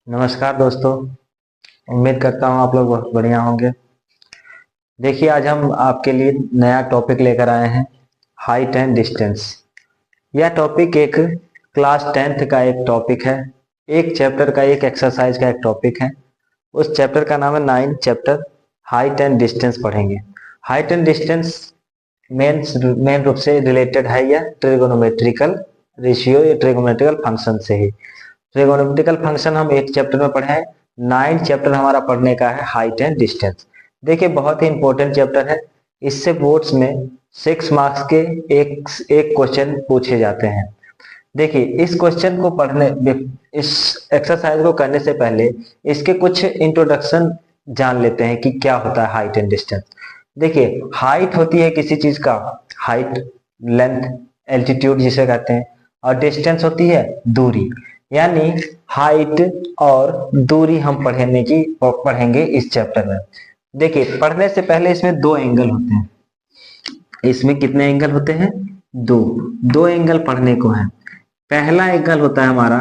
नमस्कार दोस्तों। उम्मीद करता हूँ आप लोग बहुत बढ़िया होंगे। देखिए, आज हम आपके लिए नया टॉपिक लेकर आए हैं, हाइट एंड डिस्टेंस। यह टॉपिक एक क्लास 10th का एक टॉपिक है, एक चैप्टर का, एक एक्सरसाइज का एक टॉपिक है। उस चैप्टर का नाम है 9th chapter, height and distance पढ़ेंगे। हाइट एंड डिस्टेंस मेन रूप से रिलेटेड है यह ट्रिगोनोमेट्रिकल रेशियो या ट्रिगोनोमेट्रिकल फंक्शन से ही। ट्रिगोनोमेट्रिकल फंक्शन हम एक चैप्टर में पढ़े हैं, 9th चैप्टर हमारा पढ़ने का है हाइट एंड डिस्टेंस। देखिए, बहुत ही इंपॉर्टेंट चैप्टर है। इससे बोर्ड्स में 6 मार्क्स के एक एक क्वेश्चन पूछे जाते हैं। देखिए, इस क्वेश्चन को पढ़ने, इस एक्सरसाइज को करने से पहले इसके कुछ इंट्रोडक्शन जान लेते हैं कि क्या होता है हाइट एंड डिस्टेंस। देखिए, हाइट होती है किसी चीज का, हाइट, लेंथ, एल्टीट्यूड जिसे कहते हैं, और डिस्टेंस होती है दूरी। यानी हाइट और दूरी हम पढ़ेंगे इस चैप्टर में। देखिए, पढ़ने से पहले इसमें दो एंगल होते हैं। इसमें कितने एंगल होते हैं? दो। दो एंगल पढ़ने को है। पहला एंगल होता है हमारा,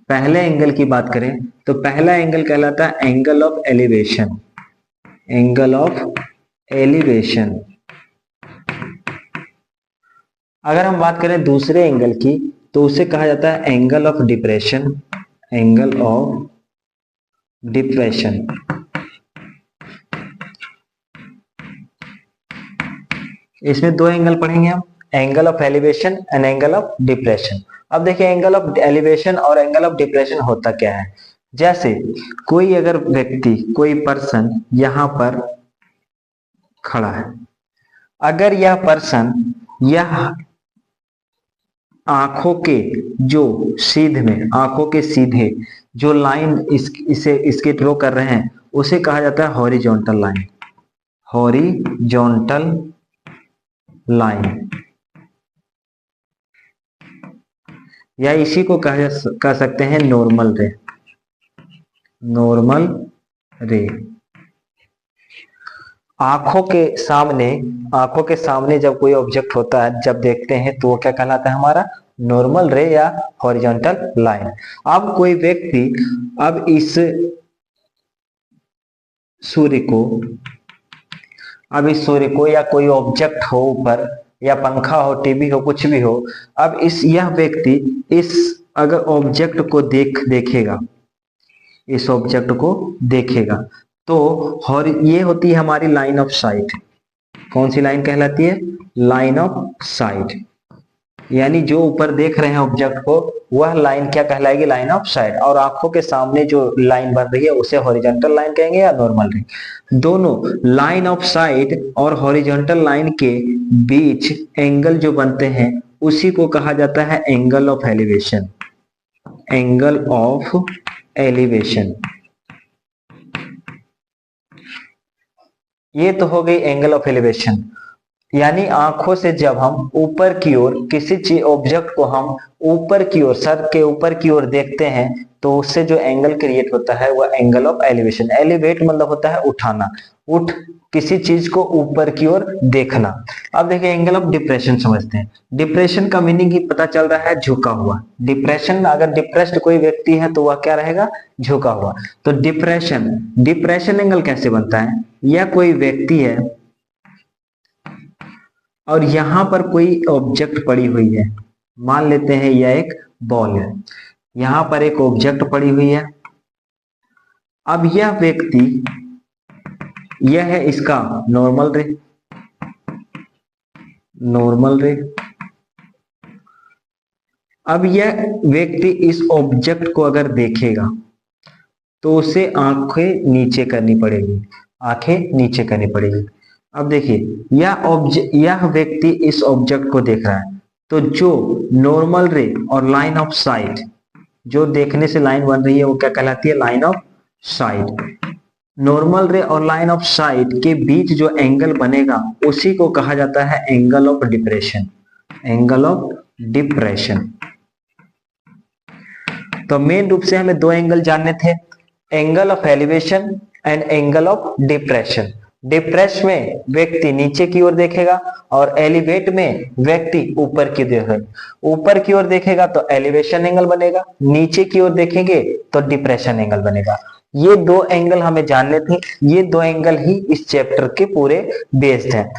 पहले एंगल की बात करें तो पहला एंगल कहलाता है angle of elevation. Angle of elevation. अगर हम बात करें दूसरे एंगल की तो उसे कहा जाता है angle of depression. Angle of depression. इसमें दो एंगल पढ़ेंगे हम, angle of elevation and angle of depression. अब देखिए, एंगल ऑफ एलिवेशन और एंगल ऑफ डिप्रेशन होता क्या है। जैसे कोई अगर व्यक्ति, कोई पर्सन यहां पर खड़ा है, अगर यह पर्सन, यह आंखों के जो सीध में, आंखों के सीधे जो लाइन इसके ड्रॉ कर रहे हैं उसे कहा जाता है हॉरिजॉन्टल लाइन। हॉरिजॉन्टल लाइन, या इसी को कह सकते हैं नॉर्मल रे। नॉर्मल रे। आंखों के सामने, आंखों के सामने जब कोई ऑब्जेक्ट होता है, जब देखते हैं तो वो क्या कहलाता है? हमारा नॉर्मल रे या हॉरिजॉन्टल लाइन। अब कोई व्यक्ति, अब इस सूर्य को, अब इस सूर्य को या कोई ऑब्जेक्ट हो ऊपर, या पंखा हो, टीवी हो, कुछ भी हो, अब यह व्यक्ति इस अगर ऑब्जेक्ट को देखेगा, इस ऑब्जेक्ट को देखेगा तो, और ये होती है हमारी लाइन ऑफ साइट। कौन सी लाइन कहलाती है? Line of site. यानी जो ऊपर देख रहे हैं ऑब्जेक्ट को, वह लाइन क्या कहलाएगी? Line of sight. और आंखों के सामने जो लाइन बन रही है उसे हॉरिजॉन्टल लाइन कहेंगे या नॉर्मल लाइन। दोनों लाइन ऑफ साइट और हॉरिजॉन्टल लाइन के बीच एंगल जो बनते हैं उसी को कहा जाता है angle of elevation. Angle of elevation. ये तो हो गई एंगल ऑफ एलिवेशन। यानी आंखों से जब हम ऊपर की ओर किसी चीज, ऑब्जेक्ट को हम ऊपर की ओर, सर के ऊपर की ओर देखते हैं तो उससे जो एंगल क्रिएट होता है वह एंगल ऑफ एलिवेशन। एलिवेट मतलब होता है उठाना, उठ किसी चीज को ऊपर की ओर देखना। अब देखिए, एंगल ऑफ डिप्रेशन समझते हैं। डिप्रेशन का मीनिंग ही पता चल रहा है, झुका हुआ। डिप्रेशन, अगर डिप्रेस्ड कोई व्यक्ति है तो वह क्या रहेगा? झुका हुआ। तो डिप्रेशन, डिप्रेशन एंगल कैसे बनता है? यह कोई व्यक्ति है और यहां पर कोई ऑब्जेक्ट पड़ी हुई है, मान लेते हैं यह एक बॉल है, यहां पर एक ऑब्जेक्ट पड़ी हुई है। अब यह व्यक्ति, यह है इसका नॉर्मल रे। नॉर्मल रे। अब यह व्यक्ति इस ऑब्जेक्ट को अगर देखेगा तो उसे आंखें नीचे करनी पड़ेगी, आंखें नीचे करनी पड़ेगी। अब देखिए, यह व्यक्ति इस ऑब्जेक्ट को देख रहा है, तो जो नॉर्मल रे और लाइन ऑफ साइट, जो देखने से लाइन बन रही है वो क्या कहलाती है? Line of site. नॉर्मल रे और लाइन ऑफ साइट के बीच जो एंगल बनेगा उसी को कहा जाता है angle of depression. Angle of depression. तो मेन रूप से हमें दो एंगल जानने थे, angle of elevation and angle of depression. Depress में व्यक्ति नीचे की ओर देखेगा और एलिवेट में व्यक्ति ऊपर की ओर, ऊपर की ओर देखेगा तो एलिवेशन एंगल बनेगा, नीचे की ओर देखेंगे तो डिप्रेशन एंगल बनेगा। ये दो एंगल हमें जानने थे, ये दो एंगल ही इस चैप्टर के पूरे बेस्ड हैं।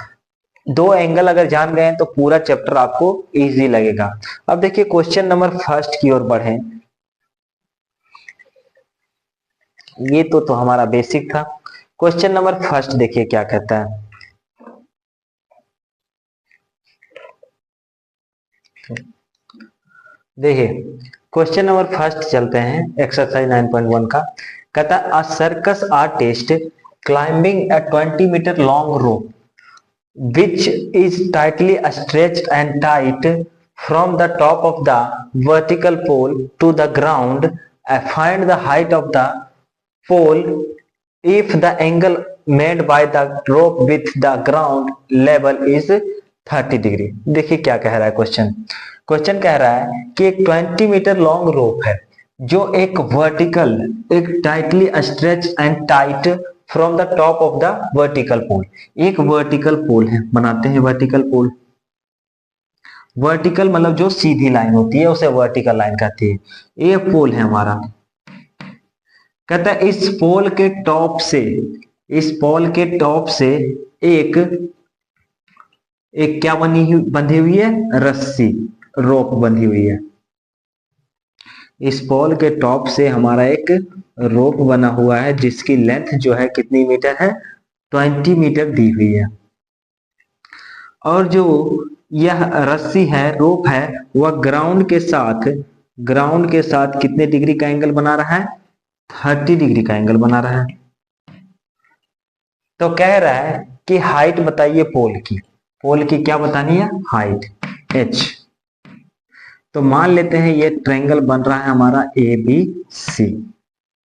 दो एंगल अगर जान गए तो पूरा चैप्टर आपको इजी लगेगा। अब देखिए क्वेश्चन नंबर फर्स्ट की ओर बढ़े। ये तो हमारा बेसिक था। क्वेश्चन नंबर फर्स्ट देखिए क्या कहता है। देखिए क्वेश्चन नंबर फर्स्ट चलते हैं एक्सरसाइज 9.1 का। कहता है a circus artist climbing a 20 metre long rope which is tightly stretched and tight from the top of the vertical pole to the ground. Find the height of the pole if the angle made by the rope with the ground level is 30 degree. देखिए क्या कह रहा है question. Question कह रहा है कि एक 20 मीटर लॉन्ग रोप है जो एक वर्टिकल, एक tightly stretch and tight from the top of the vertical pole. एक वर्टिकल पोल है, बनाते हैं वर्टिकल पोल। वर्टिकल मतलब जो सीधी लाइन होती है उसे वर्टिकल लाइन कहती है। ये पोल है हमारा। कहता है इस पोल के टॉप से, इस पोल के टॉप से एक क्या बंधी हुई है, रस्सी, रोप बंधी हुई है। इस पोल के टॉप से हमारा एक रोप बना हुआ है जिसकी लेंथ जो है कितनी मीटर है, 20 मीटर दी हुई है। और जो यह रस्सी है, रोप है, वह ग्राउंड के साथ कितने डिग्री का एंगल बना रहा है, 30 डिग्री का एंगल बना रहा है। तो कह रहा है कि हाइट बताइए पोल की। पोल की क्या बतानी है, हाइट, h। तो मान लेते हैं ये ट्रायंगल बन रहा है हमारा ABC।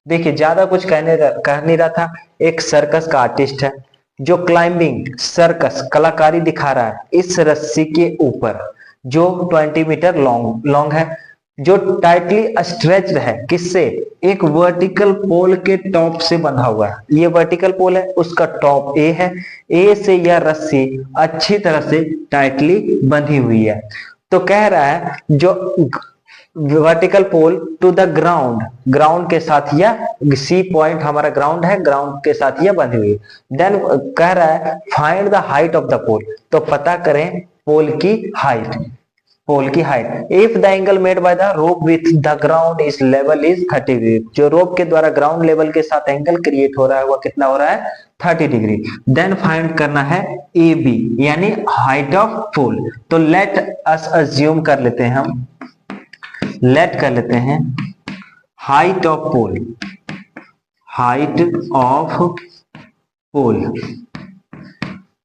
देखिए ज्यादा कुछ कह नहीं रहा था। एक सर्कस का आर्टिस्ट है जो क्लाइंबिंग, सर्कस, कलाकारी दिखा रहा है इस रस्सी के ऊपर जो 20 मीटर लॉन्ग है, जो टाइटली स्ट्रेच्ड है, किससे, एक वर्टिकल पोल के टॉप से बंधा हुआ है। ये वर्टिकल पोल है, उसका टॉप ए है, ए से यह रस्सी अच्छी तरह से टाइटली बंधी हुई है। तो कह रहा है जो vertical pole to the ground, ground के साथ यह सी पॉइंट हमारा ग्राउंड है, ग्राउंड के साथ यह बंधी हुई है। देन कह रहा है find the height of the pole. तो पता करें पोल की हाइट, पोल की height. If the angle made by the rope with the ground is level is 30 degree. जो रोप के द्वारा ग्राउंड लेवल के साथ एंगल क्रिएट हो रहा है वह कितना हो रहा है, 30 डिग्री। देन फाइंड करना है ए बी यानी हाइट ऑफ पोल। तो लेट अस अज्यूम कर लेते हैं हम, लेट कर लेते हैं height of pole, height of pole.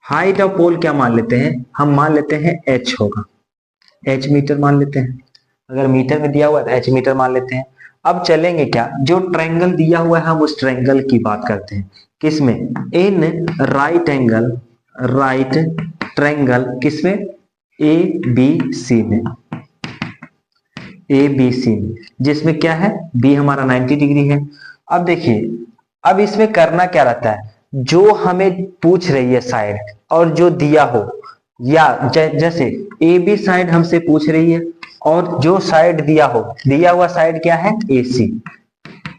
Height of pole क्या मान लेते हैं हम, मान लेते हैं h होगा, h मीटर मान लेते हैं। अगर मीटर में दिया हुआ है तो h मीटर मान लेते हैं। अब चलेंगे क्या, जो ट्रायंगल दिया हुआ है हम उस ट्रायंगल की बात करते हैं। किसमें, in right angle, right triangle किसमें, ABC में, ABC में, जिसमें क्या है, B हमारा 90 डिग्री है। अब देखिए अब इसमें करना क्या रहता है, जो हमें पूछ रही है साइड और जो दिया हो, या जैसे ए बी साइड हमसे पूछ रही है और जो साइड दिया हो, दिया हुआ साइड क्या है, AC।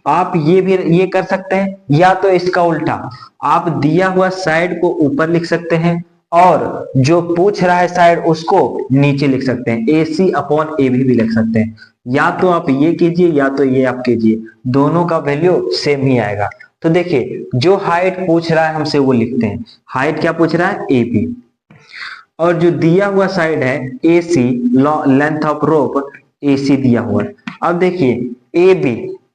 आप ये भी ये कर सकते हैं, या तो इसका उल्टा आप दिया हुआ साइड को ऊपर लिख सकते हैं और जो पूछ रहा है साइड उसको नीचे लिख सकते हैं, AC अपॉन AB भी लिख सकते हैं। या तो आप ये कीजिए या तो ये आप कीजिए, दोनों का वैल्यू सेम ही आएगा। तो देखिए जो हाइट पूछ रहा है हमसे वो लिखते हैं, हाइट क्या पूछ रहा है, AB, और जो दिया हुआ साइड है AC, length of rope AC दिया हुआ है। अब देखिए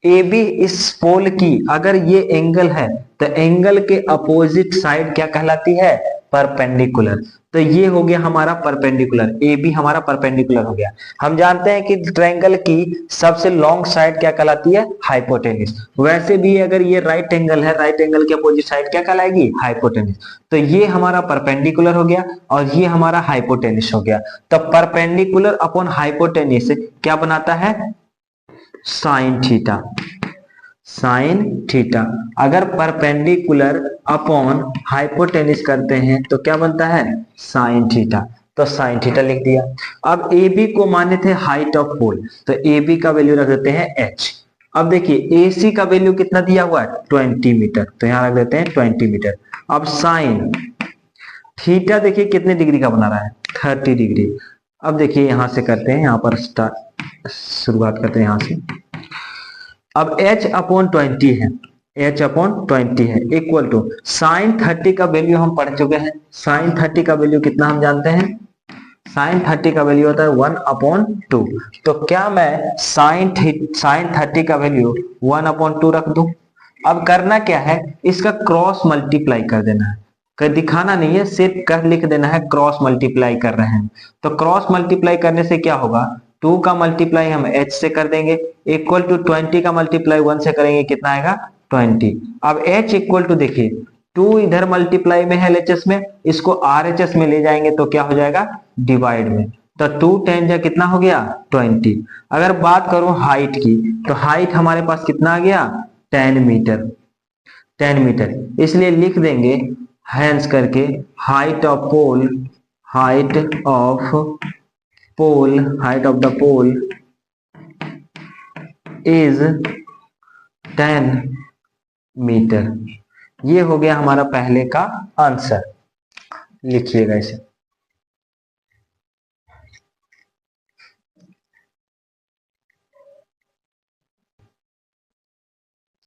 AB इस पोल की अगर ये एंगल है तो एंगल के अपोजिट साइड क्या कहलाती है, परपेंडिकुलर। तो ये हो गया हमारा परपेंडिकुलर, AB हमारा परपेंडिकुलर हो गया। हम जानते हैं कि ट्रायंगल की सबसे लॉन्ग साइड क्या कहलाती है, हाइपोटेन्यूज। वैसे भी अगर ये राइट एंगल है, राइट एंगल के अपोजिट साइड क्या कहलाएगी, हाइपोटेन्यूज। तो ये हमारा परपेंडिकुलर हो गया और ये हमारा हाइपोटेन्यूज हो गया। तो परपेंडिकुलर अपॉन हाइपोटेन्यूज क्या बनाता है, साइन थीटा। Sine theta. अगर परपेंडिकुलर अपॉन हाइपोटेनिस करते हैं तो क्या बनता है, साइन थीटा। तो साइन थीटा लिख दिया। अब ए बी को माने थे हाइट ऑफ पोल, तो ए बी का वैल्यू रख देते हैं एच। अब देखिए ए सी का वैल्यू कितना दिया हुआ है 20 मीटर, तो यहां रख देते हैं 20 मीटर। अब साइन थीटा देखिए कितने डिग्री का बना रहा है 30 डिग्री। अब देखिए यहां से करते हैं, यहां पर शुरुआत करते हैं यहां से। अब h अपॉन 20 है, h अपॉन 20 है इक्वल टू साइन 30 का वैल्यू हम पढ़ चुके हैं। साइन 30 का वैल्यू कितना हम जानते हैं, साइन 30 का वैल्यू होता है 1 अपॉन 2। तो क्या मैं साइन 30 का वैल्यू 1 अपॉन 2 रख दूं। अब करना क्या है, इसका क्रॉस मल्टीप्लाई कर देना है, कर दिखाना नहीं है, सिर्फ कर लिख देना है क्रॉस मल्टीप्लाई कर रहे हैं। तो क्रॉस मल्टीप्लाई करने से क्या होगा, 2 का मल्टीप्लाई हम h से कर देंगे इक्वल टू 20 का मल्टीप्लाई 1 से करेंगे, कितना आएगा 20। अब h इक्वल टू देखिए 2 इधर मल्टीप्लाई में है LHS में, इसको RHS में ले जाएंगे तो क्या हो जाएगा डिवाइड में। तो 2 10 जा कितना हो गया 20। अगर बात करूं हाइट की, तो हाइट हमारे पास कितना आ गया 10 मीटर, 10 मीटर। इसलिए लिख देंगे हैंस करके height of pole, height of pole, height of the pole is 10 metre. ये हो गया हमारा पहले का आंसर, लिखिएगा इसे।